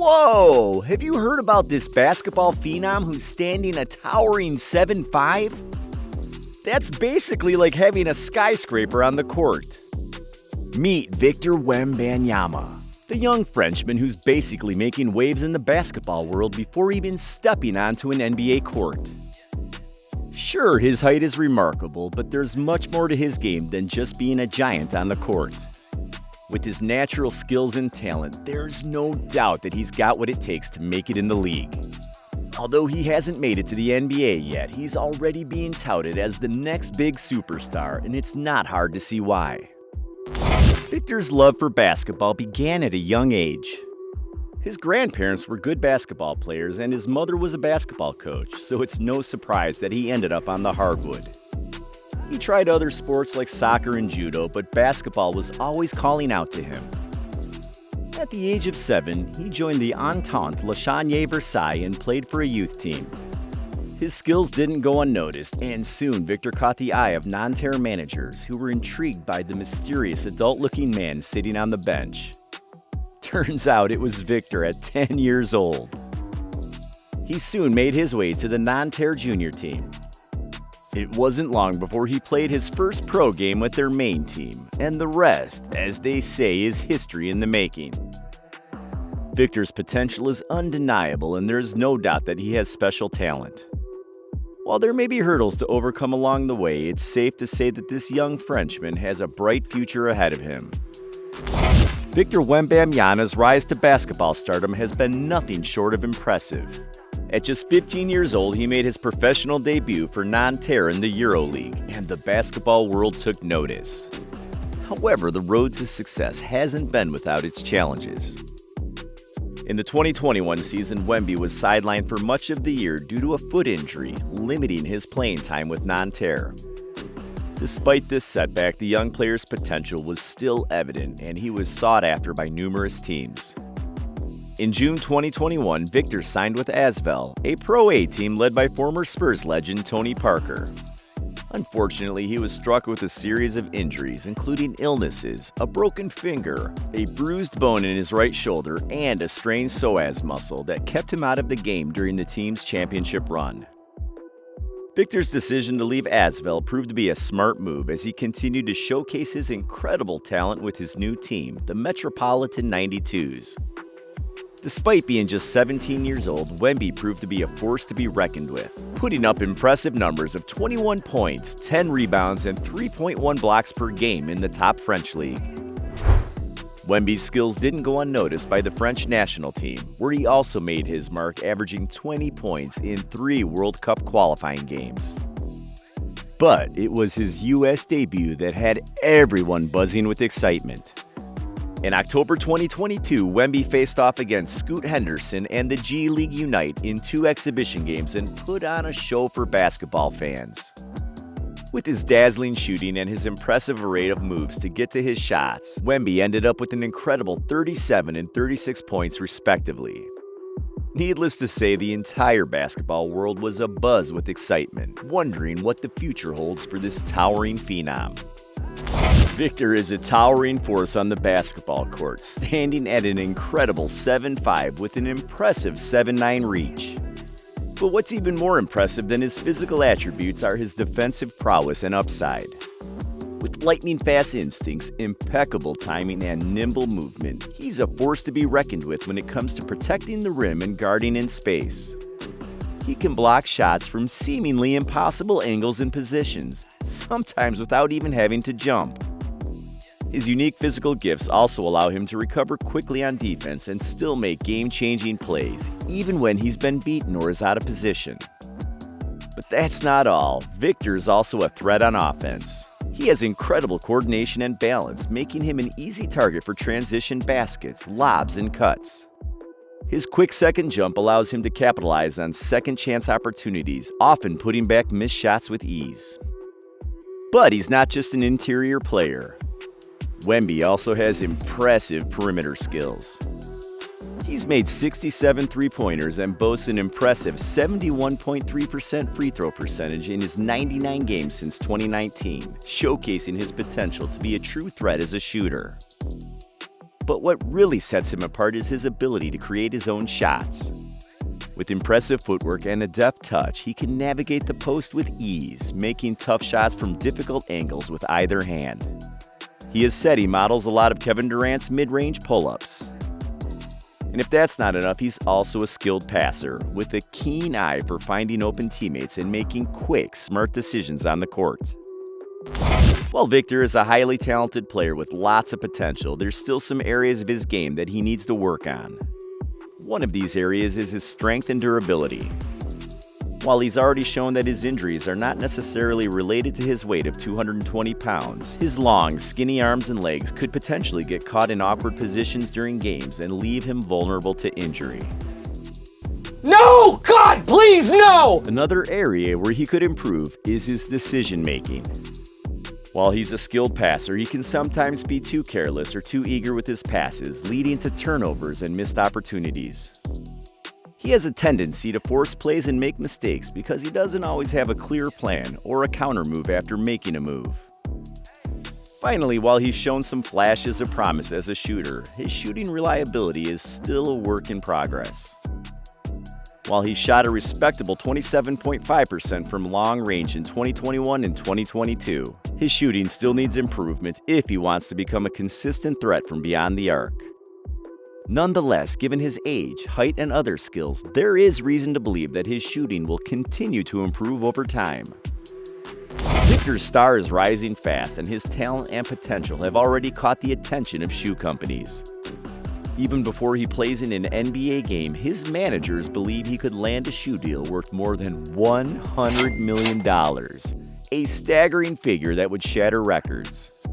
Whoa! Have you heard about this basketball phenom who's standing a towering 7'5"? That's basically like having a skyscraper on the court. Meet Victor Wembanyama, the young Frenchman who's basically making waves in the basketball world before even stepping onto an NBA court. Sure, his height is remarkable, but there's much more to his game than just being a giant on the court. With his natural skills and talent, there's no doubt that he's got what it takes to make it in the league. Although he hasn't made it to the NBA yet, he's already being touted as the next big superstar, and it's not hard to see why. Victor's love for basketball began at a young age. His grandparents were good basketball players, and his mother was a basketball coach, so it's no surprise that he ended up on the hardwood. He tried other sports like soccer and judo, but basketball was always calling out to him. At the age of 7, he joined the Entente Le Chanier Versailles and played for a youth team. His skills didn't go unnoticed, and soon Victor caught the eye of Nanterre managers who were intrigued by the mysterious adult-looking man sitting on the bench. Turns out it was Victor at 10 years old. He soon made his way to the Nanterre junior team. It wasn't long before he played his first pro game with their main team, and the rest, as they say, is history in the making. Victor's potential is undeniable, and there's no doubt that he has special talent. While there may be hurdles to overcome along the way, it's safe to say that this young Frenchman has a bright future ahead of him. Victor Wembanyama's rise to basketball stardom has been nothing short of impressive. At just 15 years old, he made his professional debut for Nanterre in the EuroLeague, and the basketball world took notice. However, the road to success hasn't been without its challenges. In the 2021 season, Wemby was sidelined for much of the year due to a foot injury, limiting his playing time with Nanterre. Despite this setback, the young player's potential was still evident, and he was sought after by numerous teams. In June 2021, Victor signed with Asvel, a Pro A team led by former Spurs legend Tony Parker. Unfortunately, he was struck with a series of injuries, including illnesses, a broken finger, a bruised bone in his right shoulder, and a strained psoas muscle that kept him out of the game during the team's championship run. Victor's decision to leave Asvel proved to be a smart move as he continued to showcase his incredible talent with his new team, the Metropolitan 92s. Despite being just 17 years old, Wemby proved to be a force to be reckoned with, putting up impressive numbers of 21 points, 10 rebounds, and 3.1 blocks per game in the top French league. Wemby's skills didn't go unnoticed by the French national team, where he also made his mark, averaging 20 points in 3 World Cup qualifying games. But it was his U.S. debut that had everyone buzzing with excitement. In October 2022, Wemby faced off against Scoot Henderson and the G League Unite in 2 exhibition games and put on a show for basketball fans. With his dazzling shooting and his impressive array of moves to get to his shots, Wemby ended up with an incredible 37 and 36 points respectively. Needless to say, the entire basketball world was abuzz with excitement, wondering what the future holds for this towering phenom. Victor is a towering force on the basketball court, standing at an incredible 7'5" with an impressive 7'9" reach. But what's even more impressive than his physical attributes are his defensive prowess and upside. With lightning-fast instincts, impeccable timing, and nimble movement, he's a force to be reckoned with when it comes to protecting the rim and guarding in space. He can block shots from seemingly impossible angles and positions, sometimes without even having to jump. His unique physical gifts also allow him to recover quickly on defense and still make game-changing plays, even when he's been beaten or is out of position. But that's not all. Victor is also a threat on offense. He has incredible coordination and balance, making him an easy target for transition baskets, lobs, and cuts. His quick second jump allows him to capitalize on second-chance opportunities, often putting back missed shots with ease. But he's not just an interior player. Wemby also has impressive perimeter skills. He's made 67 three-pointers and boasts an impressive 71.3% free throw percentage in his 99 games since 2019, showcasing his potential to be a true threat as a shooter. But what really sets him apart is his ability to create his own shots. With impressive footwork and a deft touch, he can navigate the post with ease, making tough shots from difficult angles with either hand. He has said he models a lot of Kevin Durant's mid-range pull-ups. And if that's not enough, he's also a skilled passer, with a keen eye for finding open teammates and making quick, smart decisions on the court. While Victor is a highly talented player with lots of potential, there's still some areas of his game that he needs to work on. One of these areas is his strength and durability. While he's already shown that his injuries are not necessarily related to his weight of 220 pounds, his long, skinny arms and legs could potentially get caught in awkward positions during games and leave him vulnerable to injury. No! God, please, no! Another area where he could improve is his decision-making. While he's a skilled passer, he can sometimes be too careless or too eager with his passes, leading to turnovers and missed opportunities. He has a tendency to force plays and make mistakes because he doesn't always have a clear plan or a counter move after making a move. Finally, while he's shown some flashes of promise as a shooter, his shooting reliability is still a work in progress. While he shot a respectable 27.5% from long range in 2021 and 2022, his shooting still needs improvement if he wants to become a consistent threat from beyond the arc. Nonetheless, given his age, height, and other skills, there is reason to believe that his shooting will continue to improve over time. Victor's star is rising fast, and his talent and potential have already caught the attention of shoe companies. Even before he plays in an NBA game, his managers believe he could land a shoe deal worth more than $100 million, a staggering figure that would shatter records.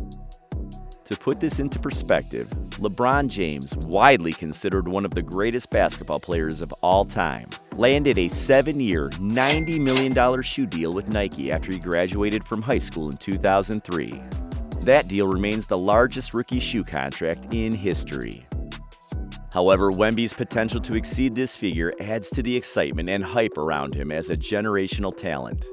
To put this into perspective, LeBron James, widely considered one of the greatest basketball players of all time, landed a 7-year, $90 million shoe deal with Nike after he graduated from high school in 2003. That deal remains the largest rookie shoe contract in history. However, Wemby's potential to exceed this figure adds to the excitement and hype around him as a generational talent.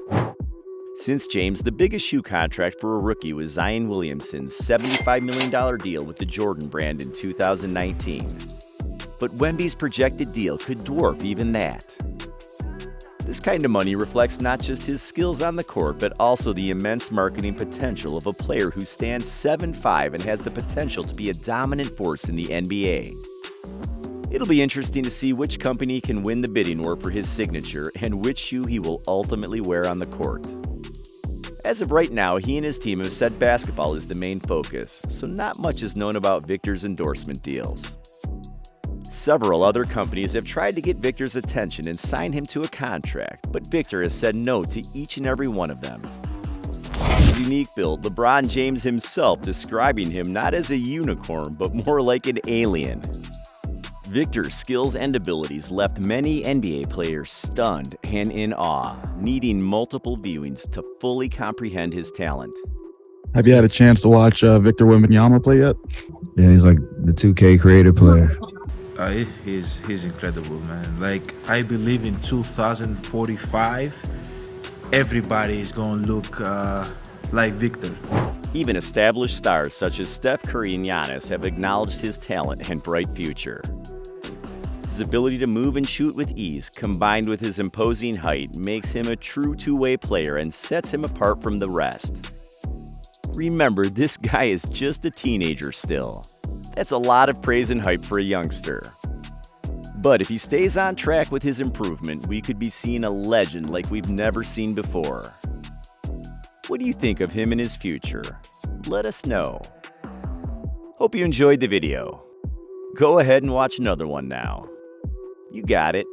Since James, the biggest shoe contract for a rookie was Zion Williamson's $75 million deal with the Jordan brand in 2019. But Wemby's projected deal could dwarf even that. This kind of money reflects not just his skills on the court, but also the immense marketing potential of a player who stands 7'5" and has the potential to be a dominant force in the NBA. It'll be interesting to see which company can win the bidding war for his signature and which shoe he will ultimately wear on the court. As of right now, he and his team have said basketball is the main focus, so not much is known about Victor's endorsement deals. Several other companies have tried to get Victor's attention and sign him to a contract, but Victor has said no to each and every one of them. His unique build, LeBron James himself describing him not as a unicorn, but more like an alien. Victor's skills and abilities left many NBA players stunned and in awe, needing multiple viewings to fully comprehend his talent. Have you had a chance to watch Victor Wembanyama play yet? Yeah, he's like the 2K creative player. He's incredible, man. Like, I believe in 2045, everybody is going to look like Victor. Even established stars such as Steph Curry and Giannis have acknowledged his talent and bright future. His ability to move and shoot with ease, combined with his imposing height, makes him a true two-way player and sets him apart from the rest. Remember, this guy is just a teenager still. That's a lot of praise and hype for a youngster. But if he stays on track with his improvement, we could be seeing a legend like we've never seen before. What do you think of him in his future? Let us know. Hope you enjoyed the video. Go ahead and watch another one now. You got it.